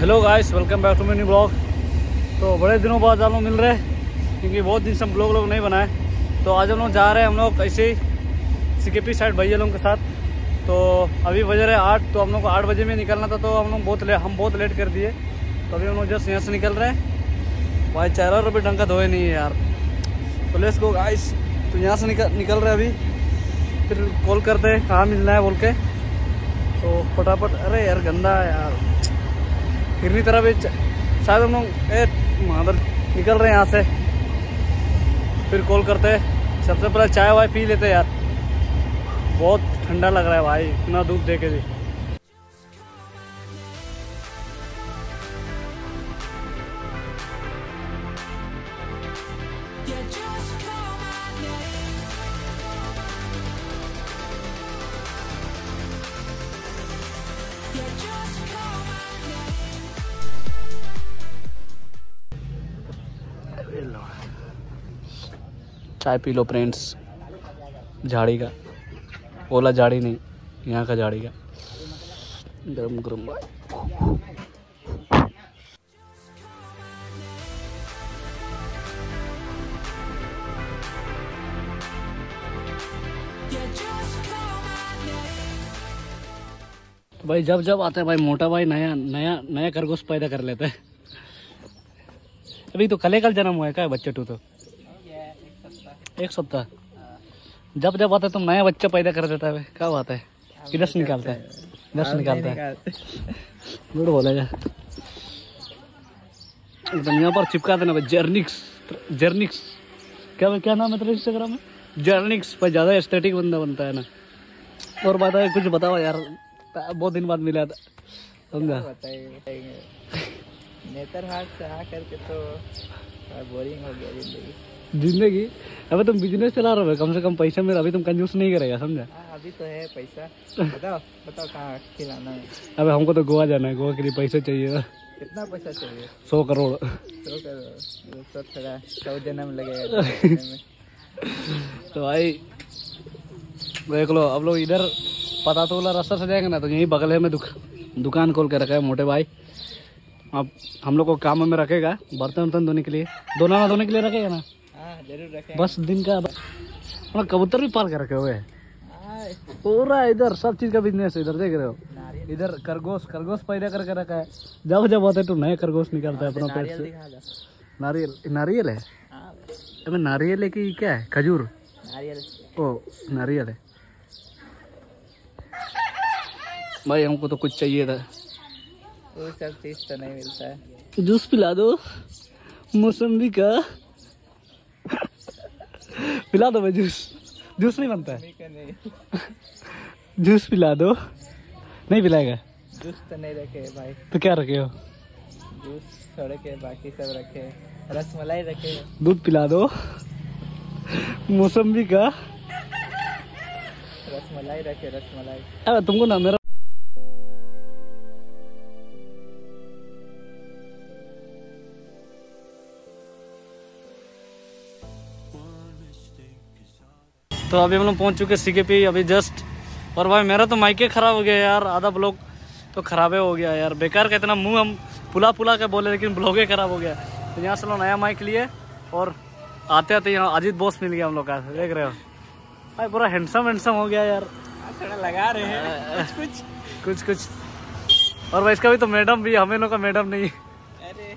Hello guys, welcome back to my new blog. तो बड़े दिनों बाद आप लोग मिल रहे हैं क्योंकि बहुत दिन से हम लोग नहीं बनाए। तो आज हम लोग जा रहे हैं, हम लोग ऐसे ही सीकेपी साइड भैया लोगों के साथ। तो अभी बजे रहे 8, तो हम लोग को 8 बजे में निकलना था। तो हम लोग बहुत लेट कर दिए। तो अभी हम लोग जस्ट यहाँ से निकल रहे हैं। भाई चेहरा भी ढंग का धोए नहीं है यार। तो लेट्स गो गाइस। तो यहाँ से निकल रहे अभी, फिर कॉल करते हैं कहाँ मिलना है बोल के। तो फटाफट, अरे यार गंदा है यार, हिरनी तरह भी शायद हम लोग मादर निकल रहे हैं यहाँ से। फिर कॉल करते हैं। सबसे पहले चाय वाय पी लेते हैं यार, बहुत ठंडा लग रहा है भाई इतना धूप देखे भी। चाय पी लो फ्रेंड्स, झाड़ी का, ओला झाड़ी नहीं, यहाँ का झाड़ी का गरम गरम भाई। तो भाई जब आता है भाई मोटा भाई नया खरगोश पैदा कर लेता है। अभी तो कल जन्म हुआ है क्या बच्चे टू? तो 1 सप्ताह। जब आता है तो नया बच्चा पैदा कर देता है। क्या बात है, इधर से निकालता है गुड बोलेगा एकदम। यहाँ पर चिपका देना भाई, जर्निक्स क्या नाम है तेरा इंस्टाग्राम में? जर्निक्स भाई, ज्यादा एस्थेटिक बंदा बनता है ना। और बात है, कुछ बताओ यार, बहुत दिन बाद मिला था, समझा? नेतरहाट से आकर के तो बोरिंग हो गया जिंदगी। अबे तुम बिजनेस चला रहे हो, कम से कम पैसा मेरा। अभी तुम कंजूस नहीं करेगा, समझा? अभी तो है पैसा। बताओ कहाँ खिलाना है? अबे हमको तो गोवा जाना है, गोवा के लिए पैसा चाहिए। कितना पैसा चाहिए? 100 करोड़। 100 करोड़ थोड़ा 100 जन्म लगेगा। तो भाई देख लो, अब लोग इधर पता तो रास्ता से जाएंगे ना, तो यही बगल में दुकान खोल के रखा है मोटे भाई। अब हम लोग को काम में रखेगा, बर्तन धोने के लिए, धोने के लिए रखेगा ना। जरूर रखें। बस दिन का मतलब कबूतर भी पाल कर रखे हुए हैं पूरा। इधर सब चीज का बिजनेस है, इधर देख रहे हो। इधर खरगोश पैदा करके रखा है। जब आते तो नए खरगोश निकलता है अपना पेट से। नारियल है। अबे नारियल है कि क्या है? खजूर। ओ नारियल है भाई। हमको तो कुछ चाहिए था, वो सब चीज तो नहीं मिलता है। जूस पिला दो मौसम्बी का। पिला दो भाई जूस नहीं बनता है। जूस पिला दो। नहीं पिलाएगा? जूस तो नहीं रखे भाई। तो क्या रखे हो? जूस छोड़ के बाकी सब रखे। रसमलाई रखे। दूध पिला दो मौसम्बी का। रसमलाई रखे, रसमलाई। अरे तुमको ना मेरा तो अभी हम लोग पहुंच चुके सीकेपी अभी जस्ट। और भाई मेरा तो माइक खराब हो गया यार, आधा ब्लॉग तो खराबे हो गया यार। बेकार का इतना मुंह हम पुला के बोले, लेकिन ब्लॉगे खराब हो गया। तो यहाँ से लोग नया माइक लिए और आते यहाँ अजीत बॉस मिल गया हम लोग का। देख रहे हो भाई, पूरा हैंडसम हो गया यार। थोड़ा लगा रहे हैं कुछ। और भाई इसका भी तो मैडम भी, हमें लोग का मैडम नहीं। अरे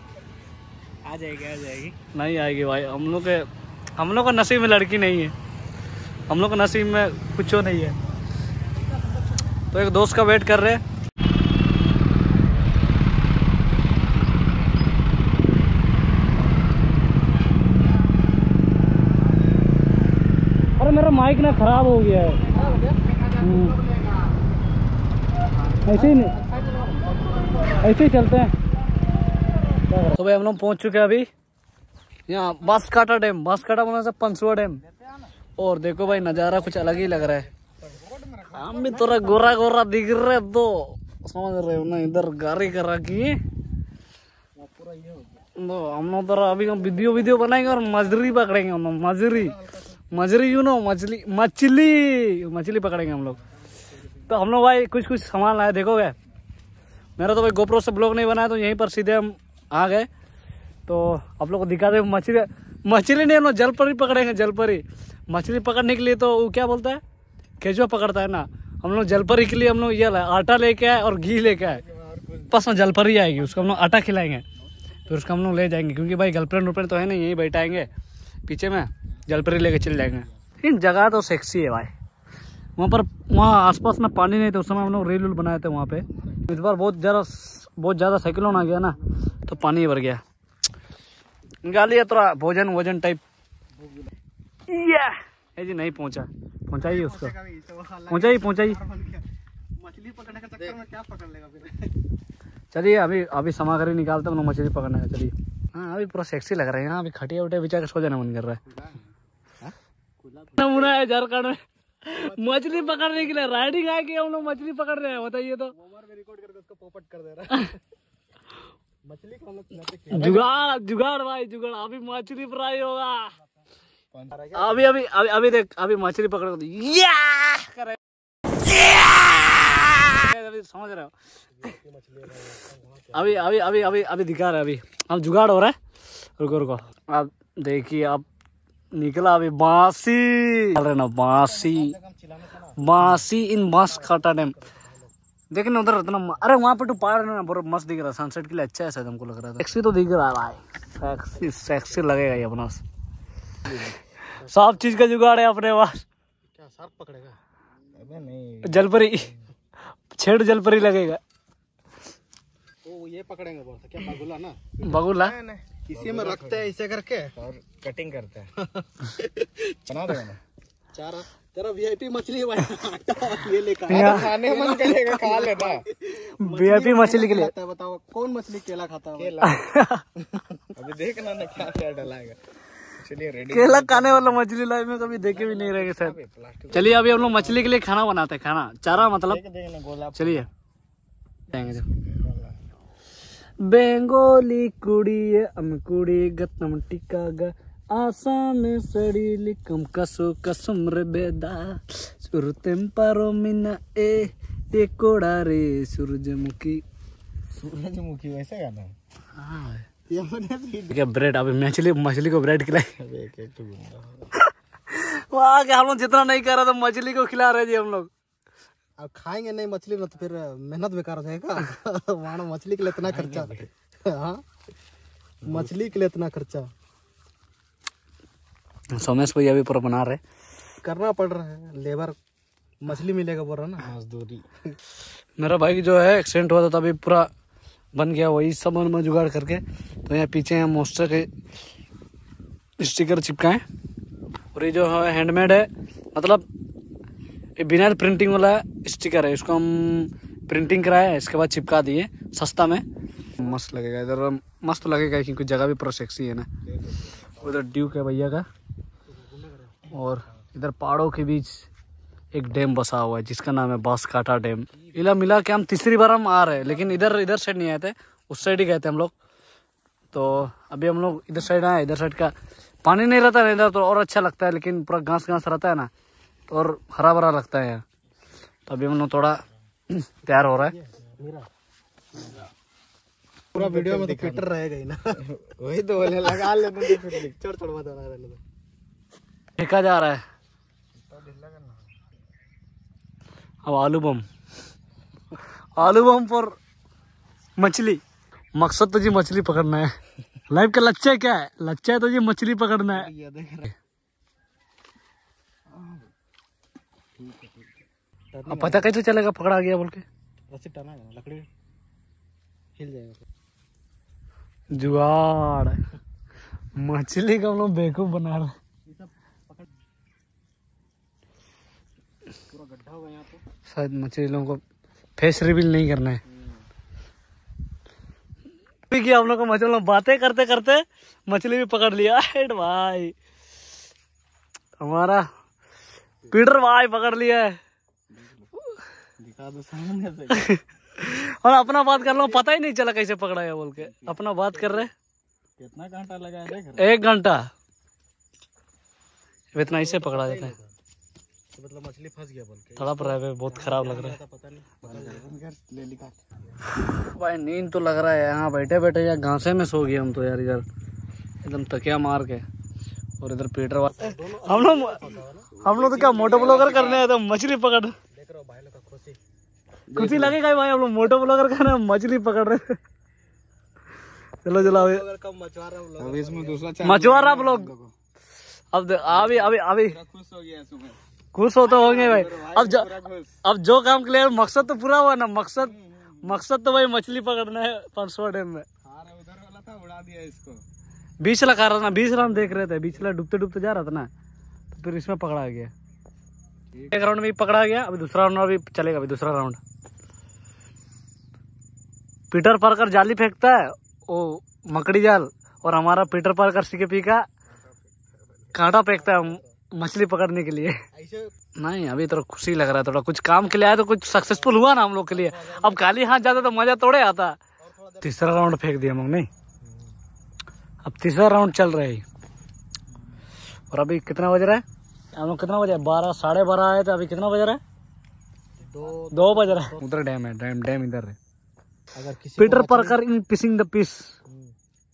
आ जाएगी नहीं आएगी भाई। हम लोग का नसीब में लड़की नहीं है, हम लोग का नसीब में कुछ नहीं है। तो एक दोस्त का वेट कर रहे हैं। अरे मेरा माइक ना खराब हो गया है। ऐसे ही चलते हैं। तो भाई हम लोग पहुंच चुके हैं अभी यहाँ बांसकाटा डैम। बांसकाटा बोलने से पंसुआ डैम। और देखो भाई नज़ारा कुछ अलग ही लग रहा है। हम भी थोड़ा गोरा दिख रहे तो समझ रहे हो ना। इधर गाड़ी कर रखी तो हम लोग थोड़ा अभी वीडियो बनाएंगे और मजरी पकड़ेंगे हम लोग। मजरी यू नो, मछली पकड़ेंगे हम लोग। तो हम लोग भाई कुछ सामान लाए, देखोगे मेरा तो भाई गोप्रो से ब्लॉग नहीं बनाया, तो यहीं पर सीधे हम आ गए। तो आप लोग को दिखा दे, मछली नहीं, हम लोग जलपरी पकड़ेंगे। जलपरी मछली पकड़ने के लिए तो वो क्या बोलता है, केचुआ पकड़ता है ना, हम लोग जलपरी के लिए हम लोग ये आटा लेके आए और घी लेके आए। बस में जलपरी आएगी, उसको हम लोग आटा खिलाएंगे, फिर उसको हम लोग ले जाएंगे, क्योंकि भाई गर्लफ्रेंड वर्लफ्रेंड तो है नहीं, यहीं बैठाएंगे पीछे में, जलपरी लेके चले जाएंगे। लेकिन जगह तो सेक्सी है भाई, वहाँ आसपास में पानी नहीं था उस समय, हम लोग रील उल बनाए थे वहाँ पे। इस बार बहुत ज़्यादा साइक्लोन आ गया ना, तो पानी भर गया। निकाल लिया थोड़ा भोजन टाइप। ये जी नहीं पहुँचाइए उसको, पहुँचाइए। मछली पकड़ने का चक्कर में क्या पकड़ लेगा फिर। चलिए अभी सामग्री निकालते हैं मछली पकड़ने का। चलिए हाँ, अभी पूरा सेक्सी लग रहा है यहाँ, अभी खटिया उठे बिछा के सो जाने मन कर रहा है। नमूना है झारखंड में मछली पकड़ने के लिए राइडिंग आए कि हम लोग मछली पकड़ रहे हैं, बताइए तो। रिकॉर्ड करके उसको पोपट कर दे रहा है। मछली को हम लोग जुगाड़ भाई जुगाड़, अभी मछली फ्राई होगा। अभी देख, अभी मछली पकड़ समझ रहे हो। अभी दिखा रहा है, अभी अब जुगाड़ हो रहा है। रुको अब देखिए, अब निकला अभी बांसी ना, बांसी इन बांस काटा डैम। देखे ना उधर इतना, अरे वहाँ पे तो पहाड़ ना बहुत मस्त दिख रहा है, सनसेट के लिए अच्छा है शायद, हमको लग रहा था। सेक्सी तो दिख रहा है भाई, सेक्सी लगेगा ये अपना। सब चीज का जुगाड़ है अपने पास। क्या सांप पकड़ेगा? अबे नहीं, जलपरी छेड़ जलपरी लगेगा। ओ ये पकड़ेंगे बोलता क्या, बगुला ना, बगुला इसी में रखते हैं ऐसे करके और कटिंग करते हैं। बना देगा ना चारा। तेरा वीआईपी मछली है, ये लेकर खाने मन करेगा, खा लेना। वीआईपी मछली के लिए बताओ कौन मछली केला खाता है? केला। अभी देखना ना क्या क्या डलाएगा। चलिए रेडी, केला खाने वाला मछली लाइफ में कभी देखे भी नहीं रहेंगे सर। चलिए अभी हम लोग मछली के लिए खाना बनाते हैं, खाना चारा मतलब। चलिए बेंगोली कुड़ी कुड़ी गतम टिका ग आसाम सड़ी लिकम कसो कसम रे बेदा सुरतेम पारो मिना ए कोड़ा रे सूरजमुखी वैसे गाना। हाँ क्या ब्रेड, अभी मछली को ब्रेड खिलाए। वहाँ के हम लोग जितना नहीं कर रहे तो मछली को खिला रहे जी हम लोग। अब खाएंगे नहीं मछली ना तो फिर मेहनत बेकार हो जाएगा। वहाँ मछली के लिए इतना खर्चा। हाँ मछली के लिए इतना खर्चा। सोमेश भैया भी पूरा बना रहे, करना पड़ रहा है, लेबर मछली मिलेगा बोल रहा ना, मजदूरी। मेरा भाई जो है एक्सीडेंट हुआ था तभी पूरा बन गया, वही सब में जुगाड़ करके। तो यहाँ पीछे हम मोस्टर के स्टिकर चिपकाए, और ये जो है हैंडमेड है, मतलब ये बिना प्रिंटिंग वाला स्टिकर है, इसको हम प्रिंटिंग कराए, इसके बाद चिपका दिए सस्ता में। मस्त लगेगा इधर, मस्त लगेगा क्योंकि जगह भी पूरा सेक्सी है ना। उधर ड्यूक है भैया का, और इधर पहाड़ों के बीच एक डैम बसा हुआ है जिसका नाम है बांसकाटा डैम। इला मिला के हम तीसरी बार हम आ रहे हैं, लेकिन इधर साइड नहीं आए थे, उस साइड ही गए थे हम लोग। तो अभी हम लोग इधर साइड आए, इधर साइड का पानी नहीं रहता है इधर, तो और अच्छा लगता है, लेकिन पूरा घास रहता है ना, तो और हरा भरा लगता है। तो अभी हम लोग थोड़ा तैयार हो रहा है। पूरा वीडियो में तो फिल्टर रहेगा ही ना। वही तो बोले लगा लेते तो फिर छोड़ मत बना रहे। फेंका जा रहा है अब आलू बम पर मछली। मकसद तो जी मछली पकड़ना है, लाइफ का लक्ष्य क्या है? लक्ष्य है तो जी मछली पकड़ना है। अब पता कैसे चलेगा पकड़ा गया बोल के? रस्सी टाना है, लकड़ी हिल जाएगा। जुगाड़ मछली का हम लोग बेवकूफ बना रहे। पूरा गड्ढा होगा यहाँ पे, शायद मछली लोगों को फेस रिवील नहीं करना है। हम लोग को मछली बातें करते करते मछली भी पकड़ लिया। भाई हमारा पीटर भाई पकड़ लिया है। दिखा दो सामने से। और अपना बात कर लो, पता ही नहीं चला कैसे पकड़ा है बोल के अपना बात कर रहे। कितना घंटा लगा है देख रहे? 1 घंटा इतना ऐसे पकड़ा जाता है। तो मतलब मछली फंस गया बोल के तड़प रहा है, बहुत खराब लग रहा है। पता नहीं ले लिखा। भाई नींद तो लग रहा है, यहाँ बैठे बैठे यार घासे में सो गए हम तो यार, इधर एकदम तकिया मार के। और इधर पीटर हम लोग तो क्या मोटो ब्लॉगर करने आए थे, मछली पकड़। देख रहे हो भाई लोग का खुशी, खुशी लगेगा भाई, हम लोग मोटो ब्लॉगर का ना मछली पकड़ रहे। चलो चलो अभी इसमें दूसरा मछुआ रहा आप लोग। अब अभी अभी अभी खुश हो गया सुबह, खुश हो तो होंगे भाई। अब जो काम के लिए मकसद तो पूरा हुआ ना, मकसद तो भाई मछली पकड़ना है परसों डैम में। उधर वाला था, उड़ा दिया इसको। बीच वाला खा रहा था, बीच वाला हम देख रहे थे, बीच वाला डूबते डूबते जा रहा था ना, तो फिर इसमें पकड़ा गया। एक राउंड में पकड़ा गया, अभी दूसरा राउंड अभी चलेगा। अभी दूसरा राउंड पीटर पार्कर जाली फेंकता है, वो मकड़ी जाल, और हमारा पीटर पार्कर सीकेपी का कांटा फेंकता है मछली पकड़ने के लिए। नहीं अभी तो खुशी लग रहा है, थोड़ा कुछ काम के लिए आया तो कुछ सक्सेसफुल हुआ ना हम लोग के लिए। अब खाली हाथ जाता तो मजा थोड़े आता। तीसरा राउंड फेंक दिया हम लोग, नहीं अब तीसरा राउंड चल रहा है। और अभी कितना बज रहा है, हम लोग कितना बजे 12 साढ़े 12 आए थे, अभी कितना बज रहा है 2 बज रहा है। उधर डैम है, डैम इधर है। अगर किसी Peter Parker in fishing the fish,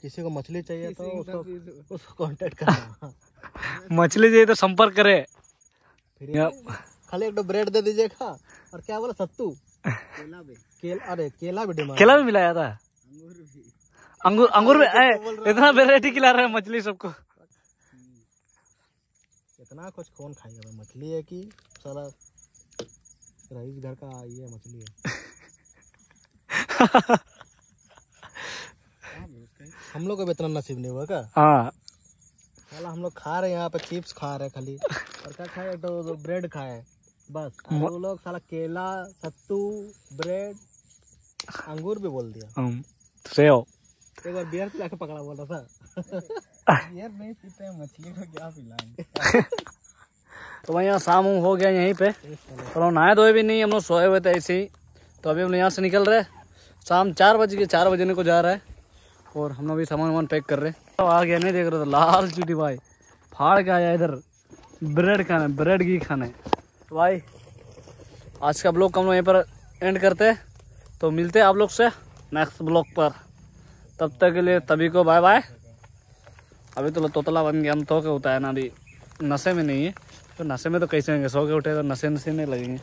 किसी को मछली चाहिए तो उसको कांटेक्ट करना। मछली चाहिए तो संपर्क करे। खाली एक ब्रेड दे दीजिएगा। और क्या बोला सत्तू, केला भी डिमांड, केला भी मिलाया था, अंगूर भी। इतना वेराइटी खिला रहा है मछली सबको। इतना कुछ कौन खाएगा, मछली है कि सारा रईस घर का ये मछली है। हम लोग को भी इतना नसीब नहीं हुआ क्या? हाँ साला हम लोग खा रहे हैं यहाँ पे, चिप्स खा रहे हैं खाली, और क्या खाए तो ब्रेड खाए बस। वो लोग साला केला, सत्तू, ब्रेड, अंगूर भी बोल दिया, सेव। एक बार बियर पिला के पकड़ा बोला था। बियर नहीं पीते हैं, मछली को क्या पिलाएंगे। तो वही यहाँ शाम हो गया यहीं पे, और नहाए धोए भी नहीं, हम लोग सोए हुए थे ऐसे ही। तो अभी हम लोग यहाँ से निकल रहे, शाम 4 बजने को जा रहा है, और हम लोग भी सामान पैक कर रहे हैं। तो आ गया, नहीं देख रहे तो लाल चीटी भाई फाड़ के आया इधर ब्रेड खाने, ब्रेड घी खाने। तो भाई आज का ब्लॉग हम लोग यहीं पर एंड करते हैं, तो मिलते हैं आप लोग से नेक्स्ट ब्लॉग पर। तब तक के लिए तभी को बाय बाय। अभी तो तोतला बन गया, हम तो क्या होता है ना, अभी नशे में नहीं है, तो नशे में तो कैसे होंगे, सो के उठे तो नशे नहीं लगेंगे।